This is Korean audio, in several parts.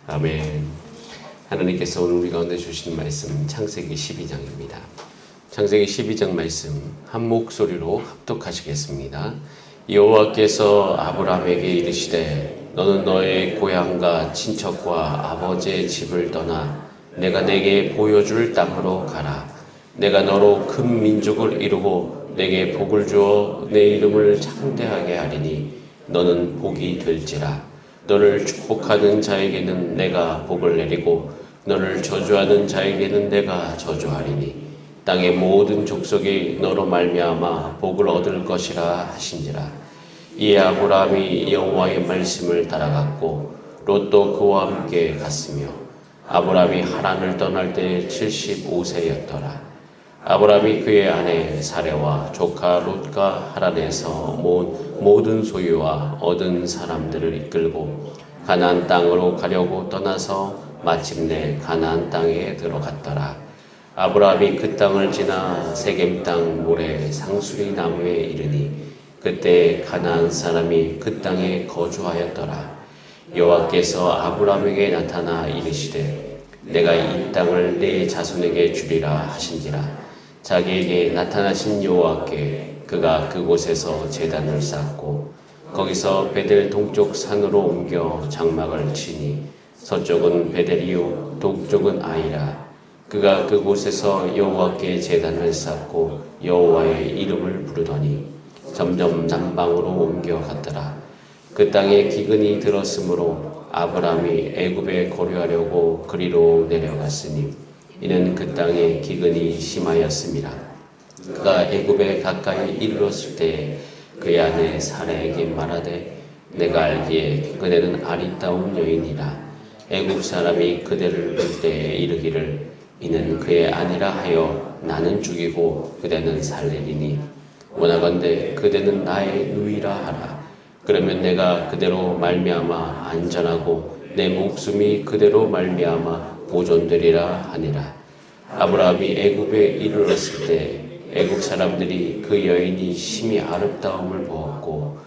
아멘. 하나님께서 오늘 우리 가운데 주신 말씀 창세기 12장입니다. 창세기 12장 말씀 한 목소리로 합독하시겠습니다. 여호와께서 아브라함에게 이르시되 너는 너의 고향과 친척과 아버지의 집을 떠나 내가 내게 보여줄 땅으로 가라. 내가 너로 큰 민족을 이루고 내게 복을 주어 내 이름을 창대하게 하리니 너는 복이 될지라. 너를 축복하는 자에게는 내가 복을 내리고 너를 저주하는 자에게는 내가 저주하리니 땅의 모든 족속이 너로 말미암아 복을 얻을 것이라 하신지라. 이에 아브라함이 여호와의 말씀을 따라갔고 롯도 그와 함께 갔으며 아브라함이 하란을 떠날 때 75세였더라. 아브라함이 그의 아내 사레와 조카 롯과 하란에서 모든 소유와 얻은 사람들을 이끌고 가나안 땅으로 가려고 떠나서 마침내 가나안 땅에 들어갔더라. 아브라함이 그 땅을 지나 세겜 땅 모래 상수리 나무에 이르니 그때 가나안 사람이 그 땅에 거주하였더라. 여호와께서 아브라함에게 나타나 이르시되 내가 이 땅을 네 자손에게 주리라 하신지라. 자기에게 나타나신 여호와께 그가 그곳에서 제단을 쌓고 거기서 베델 동쪽 산으로 옮겨 장막을 치니 서쪽은 베델이요 동쪽은 아이라. 그가 그곳에서 여호와께 제단을 쌓고 여호와의 이름을 부르더니 점점 남방으로 옮겨갔더라. 그 땅에 기근이 들었으므로 아브라함이 애굽에 거류하려고 그리로 내려갔으니 이는 그 땅에 기근이 심하였습니다. 그가 애굽에 가까이 이르렀을 때 그의 아내 사라에게 말하되 내가 알기에 그대는 아리따운 여인이라. 애굽 사람이 그대를 볼 때에 이르기를 이는 그의 아니라 하여 나는 죽이고 그대는 살리리니 원하건대 그대는 나의 누이라 하라. 그러면 내가 그대로 말미암아 안전하고 내 목숨이 그대로 말미암아 보존되리라 하니라. 아브라함이 애굽에 이르렀을 때 애굽 사람들이 그 여인이 심히 아름다움을 보았고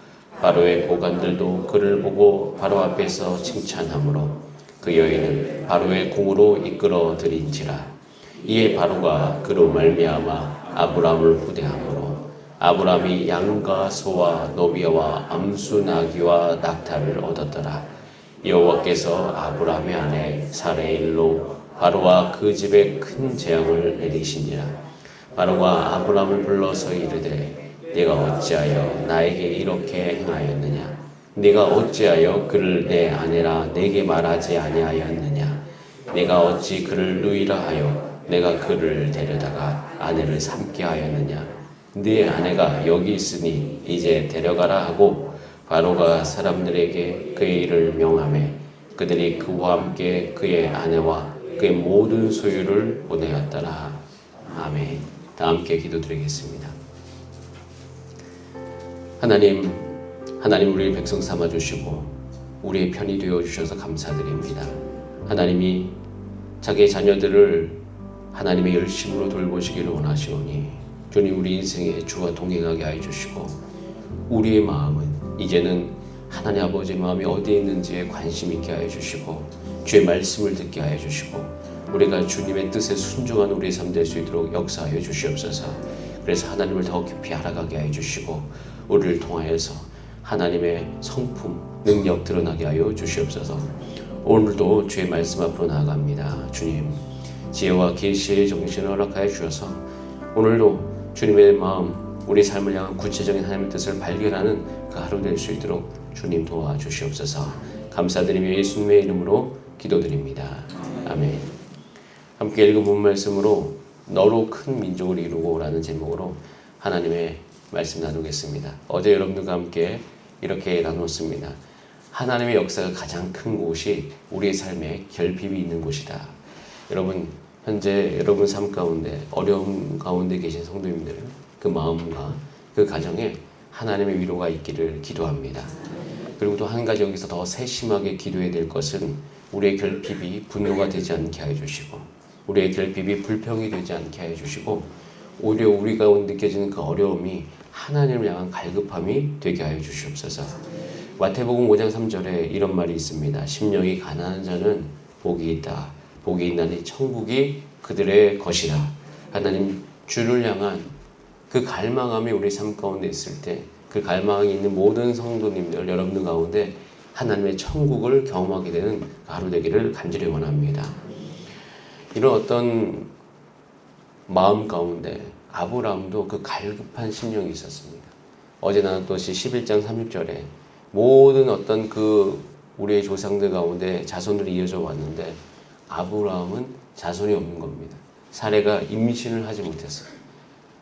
바로의 고관들도 그를 보고 바로 앞에서 칭찬하므로 그 여인을 바로의 궁으로 이끌어 들인지라. 이에 바로가 그로 말미암아 아브라함을 후대하므로 아브라함이 양과 소와 노비와 암수 나귀와 낙타를 얻었더라. 여호와께서 아브라함의 아내 사레의 일로 바로와 그 집에 큰 재앙을 내리시니라. 바로가 아브라함을 불러서 이르되 네가 어찌하여 나에게 이렇게 행하였느냐? 네가 어찌하여 그를 내 아내라 내게 말하지 아니하였느냐? 네가 어찌 그를 누이라 하여 내가 그를 데려다가 아내를 삼게 하였느냐? 네 아내가 여기 있으니 이제 데려가라 하고 바로가 사람들에게 그의 일을 명하매 그들이 그와 함께 그의 아내와 그의 모든 소유를 보내었더라. 아멘. 다 함께 기도드리겠습니다. 하나님 우리 백성 삼아주시고 우리의 편이 되어주셔서 감사드립니다. 하나님이 자기의 자녀들을 하나님의 열심으로 돌보시기를 원하시오니 주님 우리 인생에 주와 동행하게 해주시고 우리의 마음은 이제는 하나님 아버지의 마음이 어디에 있는지에 관심 있게 하여 주시고 주의 말씀을 듣게 하여 주시고 우리가 주님의 뜻에 순종하는 우리의 삶 될 수 있도록 역사하여 주시옵소서. 그래서 하나님을 더 깊이 알아가게 하여 주시고 우리를 통하여서 하나님의 성품, 능력 드러나게 하여 주시옵소서. 오늘도 주의 말씀 앞으로 나아갑니다. 주님 지혜와 계시의 정신을 허락하여 주셔서 오늘도 주님의 마음 우리 삶을 향한 구체적인 하나님의 뜻을 발견하는 그 하루 될 수 있도록 주님 도와주시옵소서. 감사드리며 예수님의 이름으로 기도드립니다. 아멘. 함께 읽어본 말씀으로 너로 큰 민족을 이루고 라는 제목으로 하나님의 말씀 나누겠습니다. 어제 여러분들과 함께 이렇게 나눴습니다. 하나님의 역사가 가장 큰 곳이 우리의 삶에 결핍이 있는 곳이다. 여러분 현재 여러분 삶 가운데 어려움 가운데 계신 성도님들 그 마음과 그 가정에 하나님의 위로가 있기를 기도합니다. 그리고 또 한 가지 여기서 더 세심하게 기도해야 될 것은 우리의 결핍이 분노가 되지 않게 하여 주시고 우리의 결핍이 불평이 되지 않게 하여 주시고 오히려 우리가 느껴지는 그 어려움이 하나님을 향한 갈급함이 되게 하여 주시옵소서. 마태복음 5장 3절에 이런 말이 있습니다. 심령이 가난한 자는 복이 있다. 복이 있나니 천국이 그들의 것이라. 하나님 주를 향한 그 갈망함이 우리 삶 가운데 있을 때 그 갈망이 있는 모든 성도님들 여러분들 가운데 하나님의 천국을 경험하게 되는 하루 되기를 간절히 원합니다. 이런 어떤 마음 가운데 아브라함도 그 갈급한 심령이 있었습니다. 어제 나눴듯이 11장 30절에 모든 어떤 그 우리의 조상들 가운데 자손들이 이어져 왔는데 아브라함은 자손이 없는 겁니다. 사례가 임신을 하지 못했어요.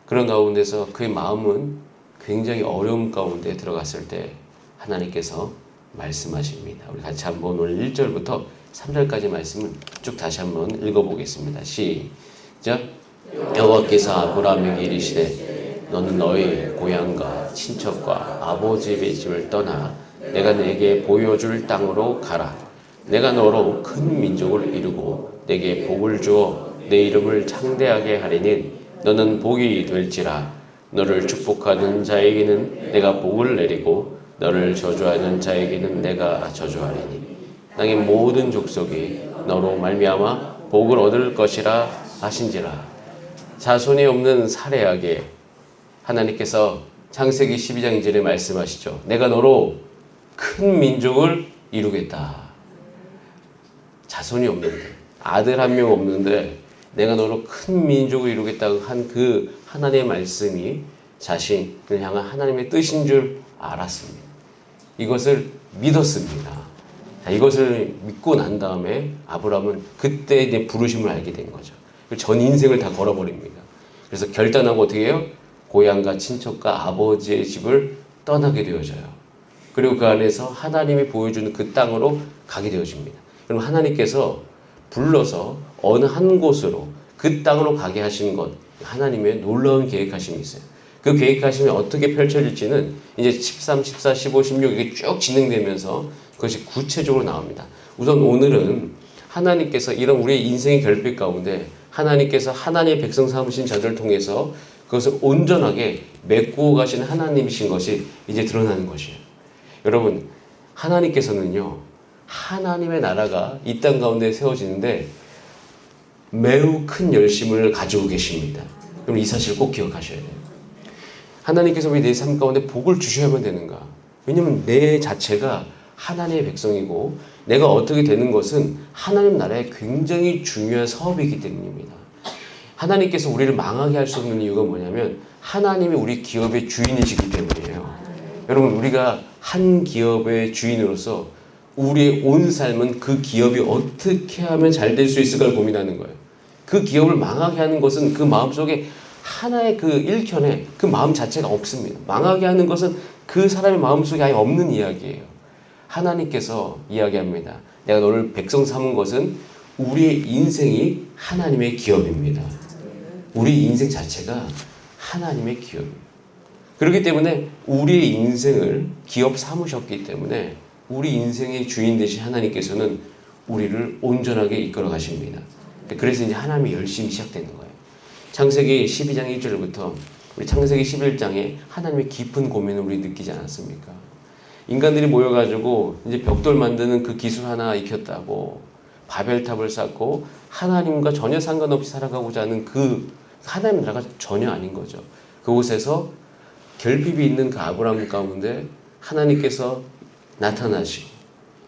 그런 가운데서 그의 마음은 굉장히 어려움 가운데 들어갔을 때 하나님께서 말씀하십니다. 우리 같이 한번 오늘 1절부터 3절까지 말씀을 쭉 다시 한번 읽어보겠습니다. 시작. 여호와께서 아브라함에게 이르시되 너는 너희 고향과 친척과 아버지의 집을 떠나 내가 내게 보여줄 땅으로 가라. 내가 너로 큰 민족을 이루고 내게 복을 주어 내 이름을 창대하게 하리니 너는 복이 될지라. 너를 축복하는 자에게는 내가 복을 내리고 너를 저주하는 자에게는 내가 저주하리니 땅의 모든 족속이 너로 말미암아 복을 얻을 것이라 하신지라. 자손이 없는 사레에게 하나님께서 창세기 12장 2절에 말씀하시죠. 내가 너로 큰 민족을 이루겠다. 자손이 없는데 아들 한 명 없는데 내가 너로 큰 민족을 이루겠다고 한 그 하나님의 말씀이 자신을 향한 하나님의 뜻인 줄 알았습니다. 이것을 믿었습니다. 이것을 믿고 난 다음에 아브라함은 그때 이제 부르심을 알게 된 거죠. 전 인생을 다 걸어버립니다. 그래서 결단하고 어떻게 해요? 고향과 친척과 아버지의 집을 떠나게 되어져요. 그리고 그 안에서 하나님이 보여주는 그 땅으로 가게 되어집니다. 그럼 하나님께서 불러서 어느 한 곳으로 그 땅으로 가게 하신 것, 하나님의 놀라운 계획하심이 있어요. 그 계획하심이 어떻게 펼쳐질지는 이제 13, 14, 15, 16 이게 쭉 진행되면서 그것이 구체적으로 나옵니다. 우선 오늘은 하나님께서 이런 우리의 인생의 결핍 가운데 하나님께서 하나님의 백성 삼으신 자들을 통해서 그것을 온전하게 메꾸어 가신 하나님이신 것이 이제 드러나는 것이에요. 여러분, 하나님께서는요, 하나님의 나라가 이 땅 가운데 세워지는데 매우 큰 열심을 가지고 계십니다. 그럼 이 사실을 꼭 기억하셔야 돼요. 하나님께서 왜 내 삶 가운데 복을 주셔야만 되는가? 왜냐하면 내 자체가 하나님의 백성이고 내가 어떻게 되는 것은 하나님 나라의 굉장히 중요한 사업이기 때문입니다. 하나님께서 우리를 망하게 할 수 없는 이유가 뭐냐면 하나님이 우리 기업의 주인이시기 때문이에요. 여러분, 우리가 한 기업의 주인으로서 우리의 온 삶은 그 기업이 어떻게 하면 잘 될 수 있을까를 고민하는 거예요. 그 기업을 망하게 하는 것은 그 마음속에 하나의 그 일편에 그 마음 자체가 없습니다. 망하게 하는 것은 그 사람의 마음속에 아예 없는 이야기예요. 하나님께서 이야기합니다. 내가 너를 백성 삼은 것은 우리의 인생이 하나님의 기업입니다. 우리 인생 자체가 하나님의 기업입니다. 그렇기 때문에 우리의 인생을 기업 삼으셨기 때문에 우리 인생의 주인 되신 하나님께서는 우리를 온전하게 이끌어 가십니다. 그래서 이제 하나님의 열심이 시작되는 거예요. 창세기 12장 1절부터 우리 창세기 11장에 하나님의 깊은 고민을 우리 느끼지 않았습니까? 인간들이 모여가지고 이제 벽돌 만드는 그 기술 하나 익혔다고 바벨탑을 쌓고 하나님과 전혀 상관없이 살아가고자 하는 그 하나님 나라가 전혀 아닌 거죠. 그곳에서 결핍이 있는 그 아브라함 가운데 하나님께서 나타나시고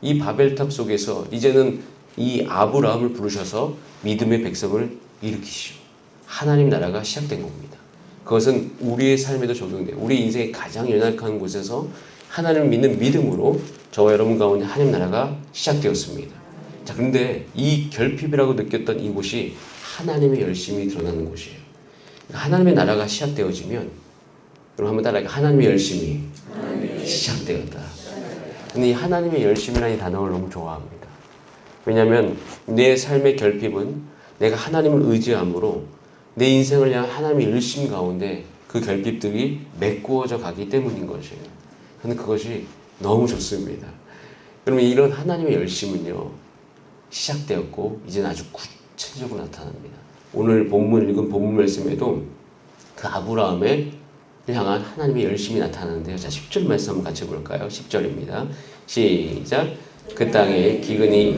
이 바벨탑 속에서 이제는 이 아브라함을 부르셔서 믿음의 백성을 일으키시고 하나님 나라가 시작된 겁니다. 그것은 우리의 삶에도 적용돼요. 우리 인생의 가장 연약한 곳에서 하나님을 믿는 믿음으로 저와 여러분 가운데 하나님 나라가 시작되었습니다. 자, 그런데 이 결핍이라고 느꼈던 이곳이 하나님의 열심이 드러나는 곳이에요. 하나님의 나라가 시작되어지면 그럼 한번 따라해요. 하나님의 열심이 시작되었다. 근데 이 하나님의 열심이라는 단어를 너무 좋아합니다. 왜냐하면 내 삶의 결핍은 내가 하나님을 의지함으로 내 인생을 향한 하나님의 열심 가운데 그 결핍들이 메꾸어져 가기 때문인 것이에요. 근데 그것이 너무 좋습니다. 그러면 이런 하나님의 열심은요, 시작되었고 이제는 아주 구체적으로 나타납니다. 오늘 본문 읽은 본문 말씀에도 그 아브라함의 향한 하나님의 열심이 나타나는데요. 자, 10절 말씀 한번 같이 볼까요? 10절입니다. 시작. 그 땅에 기근이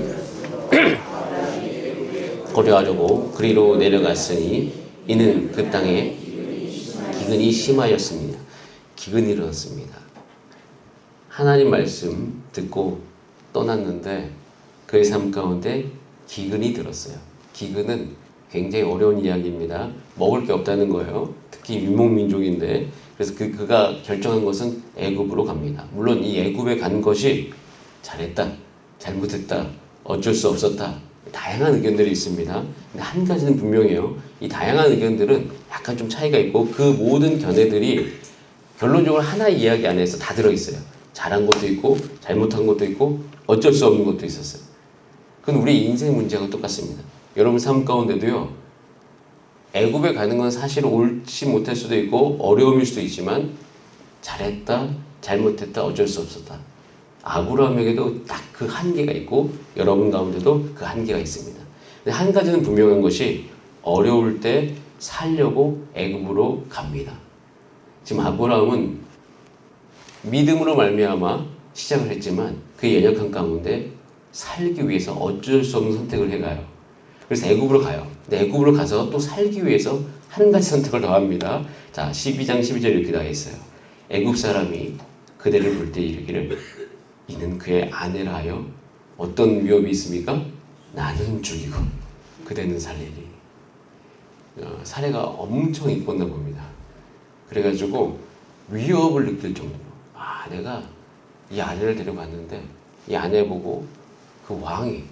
고려하려고 그리로 내려갔으니 이는 그 땅에 기근이 심하였습니다. 기근이 일어났습니다. 하나님 말씀 듣고 떠났는데 그의 삶 가운데 기근이 들었어요. 기근은 굉장히 어려운 이야기입니다. 먹을 게 없다는 거예요. 특히 유목민족인데 그래서 그가 결정한 것은 애굽으로 갑니다. 물론 이 애굽에 간 것이 잘했다, 잘못했다, 어쩔 수 없었다. 다양한 의견들이 있습니다. 근데 한 가지는 분명해요. 이 다양한 의견들은 약간 좀 차이가 있고 그 모든 견해들이 결론적으로 하나의 이야기 안에서 다 들어있어요. 잘한 것도 있고 잘못한 것도 있고 어쩔 수 없는 것도 있었어요. 그건 우리 인생 문제가 똑같습니다. 여러분 삶 가운데도요. 애굽에 가는 건 사실 옳지 못할 수도 있고 어려움일 수도 있지만 잘했다, 잘못했다, 어쩔 수 없었다. 아브라함에게도 딱 그 한계가 있고 여러분 가운데도 그 한계가 있습니다. 근데 한 가지는 분명한 것이 어려울 때 살려고 애굽으로 갑니다. 지금 아브라함은 믿음으로 말미암아 시작을 했지만 그의 연약한 가운데 살기 위해서 어쩔 수 없는 선택을 해가요. 그래서 애굽으로 가요. 근데 애굽으로 가서 또 살기 위해서 한 가지 선택을 더 합니다. 자, 12장 12절 이렇게 나와 있어요. 애굽 사람이 그대를 볼 때 이르기를 이는 그의 아내라 하여 어떤 위협이 있습니까? 나는 죽이고 그대는 살리리. 사례가 엄청 있었나 봅니다. 그래가지고 위협을 느낄 정도로 내가 이 아내를 데려갔는데 이 아내 보고 그 왕이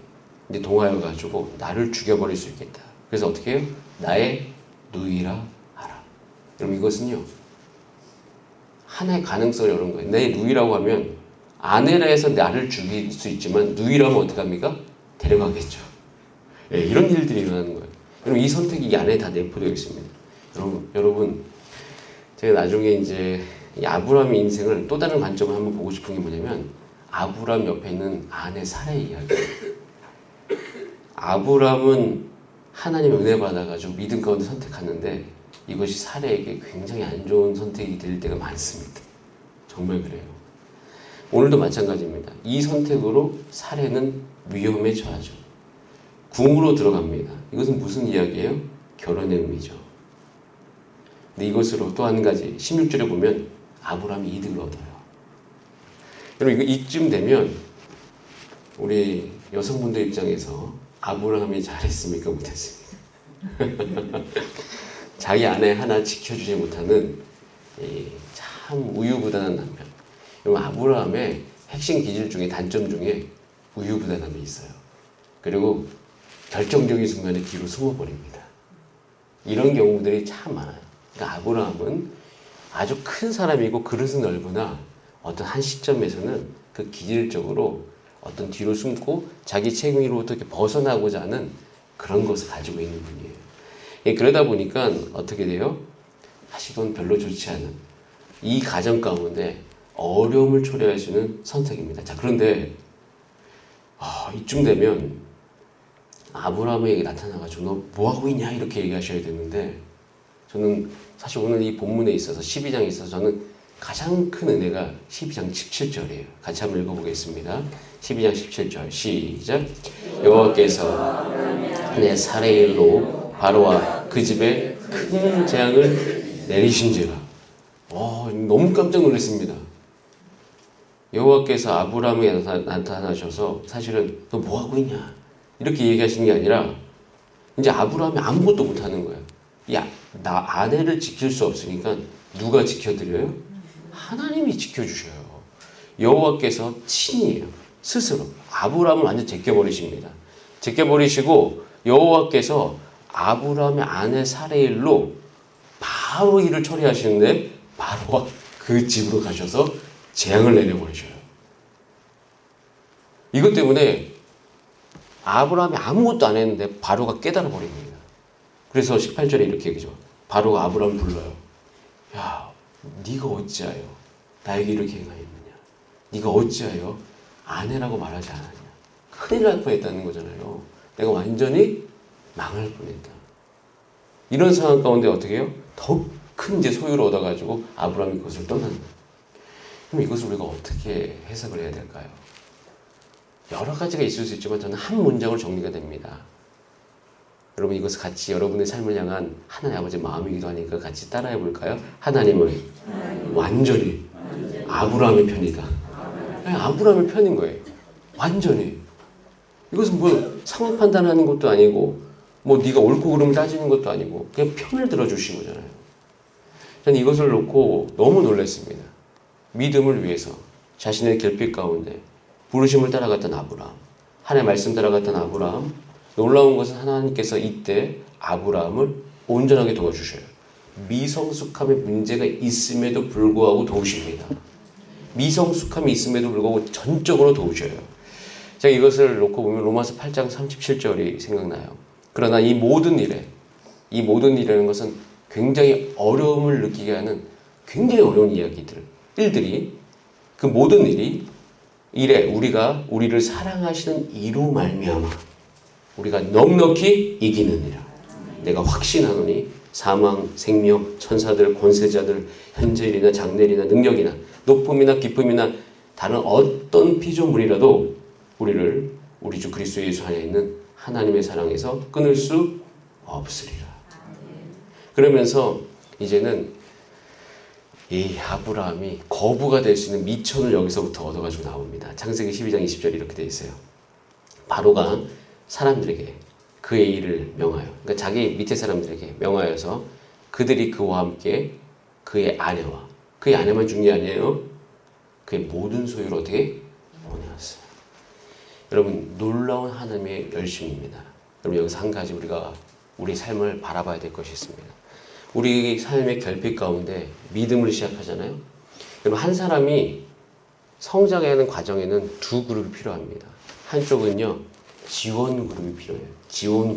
이제 동하여가지고 나를 죽여버릴 수 있겠다. 그래서 어떻게 해요? 나의 누이라 하라. 여러분 이것은요 하나의 가능성을 여는 거예요. 내 누이라고 하면 아내라 해서 나를 죽일 수 있지만 누이라면 어떡합니까? 데려가겠죠. 예, 이런 일들이 일어나는 거예요. 여러분 이 선택이 이 안에 다 내포되어 있습니다. 여러분 제가 나중에 이제 이 아브라함의 인생을 또 다른 관점을 한번 보고 싶은 게 뭐냐면 아브라함 옆에 있는 아내 사라의 이야기예요. 아브라함은 하나님의 은혜 받아가지고 믿음 가운데 선택하는데 이것이 사라에게 굉장히 안 좋은 선택이 될 때가 많습니다. 정말 그래요. 오늘도 마찬가지입니다. 이 선택으로 사라는 위험에 처하죠. 궁으로 들어갑니다. 이것은 무슨 이야기예요? 결혼의 의미죠. 근데 이것으로 또 한 가지 16절에 보면 아브라함이 이득을 얻어요. 여러분 이쯤 되면 우리 여성분들 입장에서 아브라함이 잘했습니까? 못했습니까? 자기 아내 하나 지켜주지 못하는 참 우유부단한 남편. 여러분 아브라함의 핵심 기질 중에 단점 중에 우유부단함이 있어요. 그리고 결정적인 순간에 뒤로 숨어버립니다. 이런 경우들이 참 많아요. 그러니까 아브라함은 아주 큰 사람이고 그릇은 넓으나 어떤 한 시점에서는 그 기질적으로 어떤 뒤로 숨고 자기 책임으로부터 이렇게 벗어나고자 하는 그런 것을 가지고 있는 분이에요. 그러다 보니까 어떻게 돼요? 사실 이건 별로 좋지 않은 이 가정 가운데 어려움을 초래할 수 있는 선택입니다. 자, 그런데 이쯤 되면 아브라함에게 나타나가지고 너 뭐하고 있냐 이렇게 얘기하셔야 되는데 저는 사실 오늘 이 본문에 있어서 12장에 있어서 저는 가장 큰 은혜가 12장 17절이에요. 같이 한번 읽어보겠습니다. 12장 17절 시작. 여호와께서 내 사레일로 바로와 그 집에 큰 재앙을 내리신지라. 너무 깜짝 놀랐습니다. 여호와께서 아브라함에게 나타나셔서 사실은 너 뭐하고 있냐 이렇게 얘기하시는 게 아니라 이제 아브라함이 아무것도 못하는 거예요. 나 아내를 지킬 수 없으니까 누가 지켜드려요? 하나님이 지켜주셔요. 여호와께서 친히 스스로 아브라함을 완전 제껴버리십니다. 제껴버리시고 여호와께서 아브라함의 아내 사레일로 바로 일을 처리하시는데 바로가 그 집으로 가셔서 재앙을 내려버리셔요. 이것 때문에 아브라함이 아무것도 안 했는데 바로가 깨달아 버립니다. 그래서 18절에 이렇게 얘기죠. 바로가 아브라함을 불러요. 야, 네가 어찌하여 나에게 이렇게 행하였느냐? 네가 어찌하여 아내라고 말하지 않았냐? 큰일 날 뻔했다는 거잖아요. 내가 완전히 망할 뻔했다. 이런 상황 가운데 어떻게 해요? 더 큰 이제 소유를 얻어가지고 아브라함이 그것을 떠난다. 그럼 이것을 우리가 어떻게 해석을 해야 될까요? 여러 가지가 있을 수 있지만 저는 한 문장으로 정리가 됩니다. 여러분 이것을 같이 여러분의 삶을 향한 하나님 아버지의 마음이기도 하니까 같이 따라해 볼까요? 하나님은 완전히 아브라함의 편이다. 아브라함의 편인 거예요. 완전히. 이것은 뭐 상황 판단하는 것도 아니고 뭐 네가 옳고 그름을 따지는 것도 아니고 그냥 편을 들어주신 거잖아요. 저는 이것을 놓고 너무 놀랐습니다. 믿음을 위해서 자신의 결핍 가운데 부르심을 따라갔던 아브라함, 하나님의 말씀 따라갔던 아브라함. 놀라운 것은 하나님께서 이때 아브라함을 온전하게 도와주셔요. 미성숙함의 문제가 있음에도 불구하고 도우십니다. 미성숙함이 있음에도 불구하고 전적으로 도우셔요. 제가 이것을 놓고 보면 로마서 8장 37절이 생각나요. 그러나 이 모든 일이라는 것은 굉장히 어려움을 느끼게 하는 굉장히 어려운 일들이 그 모든 일에 우리를 사랑하시는 이로 말미암아 우리가 넉넉히 이기느니라. 내가 확신하노니 사망, 생명, 천사들, 권세자들, 현재일이나 장래일이나 능력이나 높음이나 깊음이나 다른 어떤 피조물이라도 우리를 우리 주 그리스도 예수 안에 있는 하나님의 사랑에서 끊을 수 없으리라. 그러면서 이제는 이 아브라함이 거부가 될 수 있는 미천을 여기서부터 얻어가지고 나옵니다. 창세기 12장 20절이 이렇게 되어 있어요. 바로가 사람들에게 그의 일을 명하여, 그러니까 자기 밑에 사람들에게 명하여서 그들이 그와 함께 그의 아내만 중요한 게 아니에요. 그의 모든 소유를 어떻게 보내었어요. 여러분 놀라운 하나님의 열심입니다. 여러분 여기서 한 가지 우리가 우리 삶을 바라봐야 될 것이 있습니다. 우리 삶의 결핍 가운데 믿음을 시작하잖아요. 여러분 한 사람이 성장하는 과정에는 두 그룹이 필요합니다. 한쪽은요 지원 그룹이 필요해요. 지원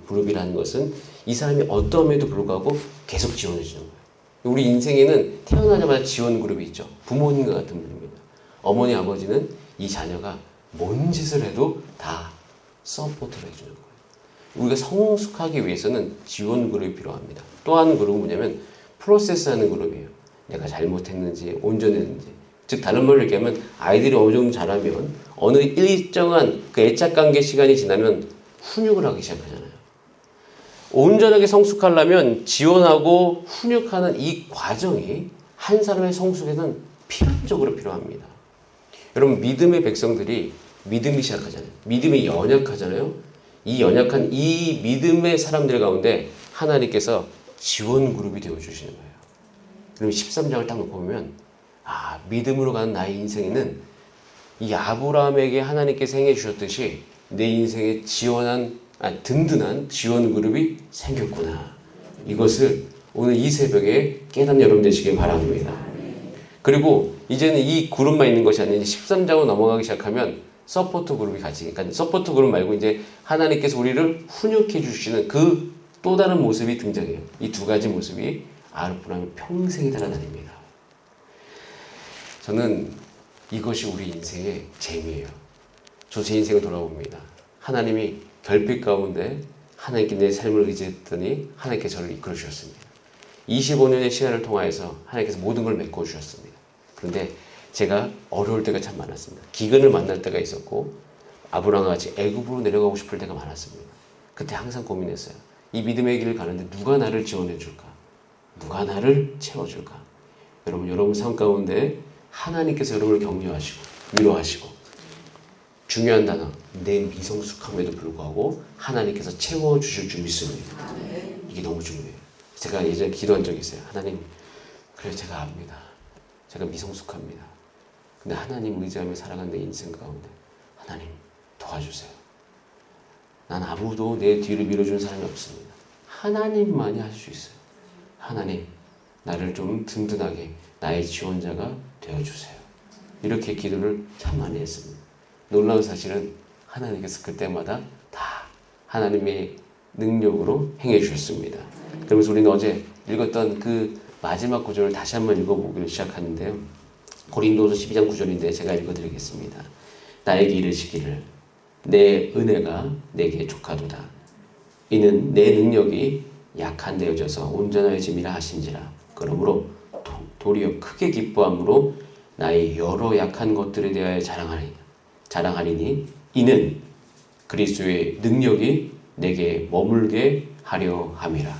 그룹이라는 것은 이 사람이 어떠함에도 불구하고 계속 지원해 주는 거예요. 우리 인생에는 태어나자마자 지원 그룹이 있죠. 부모님과 같은 분입니다. 어머니 아버지는 이 자녀가 뭔 짓을 해도 다 서포트를 해주는 거예요. 우리가 성숙하기 위해서는 지원 그룹이 필요합니다. 또 한 그룹은 뭐냐면 프로세스하는 그룹이에요. 내가 잘못했는지 온전했는지. 즉 다른 말로 얘기하면 아이들이 어느 정도 자라면 어느 일정한 그 애착관계 시간이 지나면 훈육을 하기 시작하잖아요. 온전하게 성숙하려면 지원하고 훈육하는 이 과정이 한 사람의 성숙에는 필연적으로 필요합니다. 여러분 믿음의 백성들이 믿음이 시작하잖아요. 믿음이 연약하잖아요. 이 연약한 이 믿음의 사람들 가운데 하나님께서 지원 그룹이 되어주시는 거예요. 그럼 13장을 딱 놓고 보면 믿음으로 가는 나의 인생에는 이 아브라함에게 하나님께서 행해 주셨듯이 내 인생에 든든한 지원 그룹이 생겼구나. 이것을 오늘 이 새벽에 깨닫는 여러분 되시길 바랍니다. 그리고 이제는 이 그룹만 있는 것이 아니라 13장으로 넘어가기 시작하면 서포트 그룹이 같이, 그러니까 서포트 그룹 말고 이제 하나님께서 우리를 훈육해 주시는 그 또 다른 모습이 등장해요. 이 두 가지 모습이 아브라함의 평생이 따라다닙니다. 저는 이것이 우리 인생의 재미예요. 저 제 인생을 돌아봅니다. 하나님이 결핍 가운데 하나님께 내 삶을 의지했더니 하나님께서 저를 이끌어 주셨습니다. 25년의 시간을 통하여서 하나님께서 모든 걸 메꿔 주셨습니다. 그런데 제가 어려울 때가 참 많았습니다. 기근을 만날 때가 있었고 아브라함과 같이 애굽으로 내려가고 싶을 때가 많았습니다. 그때 항상 고민했어요. 이 믿음의 길을 가는데 누가 나를 지원해 줄까? 누가 나를 채워줄까? 여러분 삶 가운데 하나님께서 여러분을 격려하시고 위로하시고 중요한 단어 내 미성숙함에도 불구하고 하나님께서 채워주실 줄 믿습니다. 이게 너무 중요해요. 제가 예전에 기도한 적이 있어요. 하나님 그래 제가 압니다. 제가 미성숙합니다. 근데 하나님 의지하며 살아가는 내 인생 가운데 하나님 도와주세요. 난 아무도 내 뒤를 밀어주는 사람이 없습니다. 하나님만이 할 수 있어요. 하나님 나를 좀 든든하게 나의 지원자가 되어주세요. 이렇게 기도를 참 많이 했습니다. 놀라운 사실은 하나님께서 그때마다 다 하나님의 능력으로 행해 주셨습니다. 그러면서 우리는 어제 읽었던 그 마지막 구절을 다시 한번 읽어보기로 시작하는데요. 고린도서 12장 9절인데 제가 읽어드리겠습니다. 나에게 이르시기를 내 은혜가 내게 족하도다. 이는 내 능력이 약한 되어져서 온전하여짐이라 하신지라. 그러므로 도리어 크게 기뻐함으로 나의 여러 약한 것들에 대하여 자랑하리니 이는 그리스도의 능력이 내게 머물게 하려 함이라.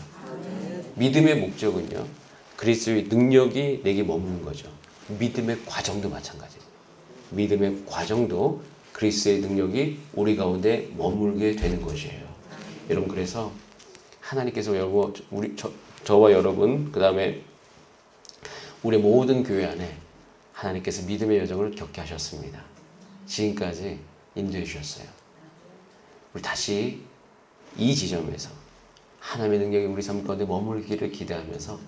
믿음의 목적은요, 그리스도의 능력이 내게 머무는 거죠. 믿음의 과정도 마찬가지예요. 믿음의 과정도 그리스도의 능력이 우리 가운데 머물게 되는 것이에요. 여러분, 그래서 하나님께서 저와 여러분, 그 다음에 우리 모든 교회 안에 하나님께서 믿음의 여정을 겪게 하셨습니다. 지금까지 인도해 주셨어요. 우리 다시 이 지점에서 하나님의 능력이 우리 삶 가운데 머물기를 기대하면서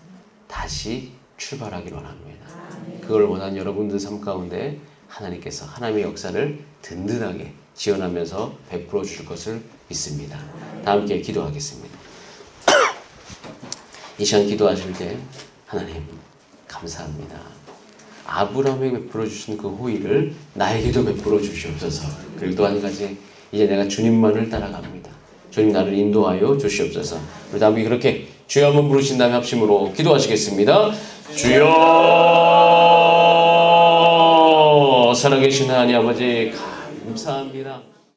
다시 출발하기를 원합니다. 그걸 원하는 여러분들 삶 가운데 하나님께서 하나님의 역사를 든든하게 지원하면서 베풀어 주실 것을 믿습니다. 다 함께 기도하겠습니다. 이 시간 기도하실 때 하나님 감사합니다. 아브라함에게 베풀어 주신 그 호의를 나에게도 베풀어 주시옵소서. 그리고 또 한 가지, 이제 내가 주님만을 따라갑니다. 주님 나를 인도하여 주시옵소서. 우리 다음에 그렇게 주여 한번 부르신 다음에 합심으로 기도하시겠습니다. 주여, 살아계신 하나님 아버지 감사합니다.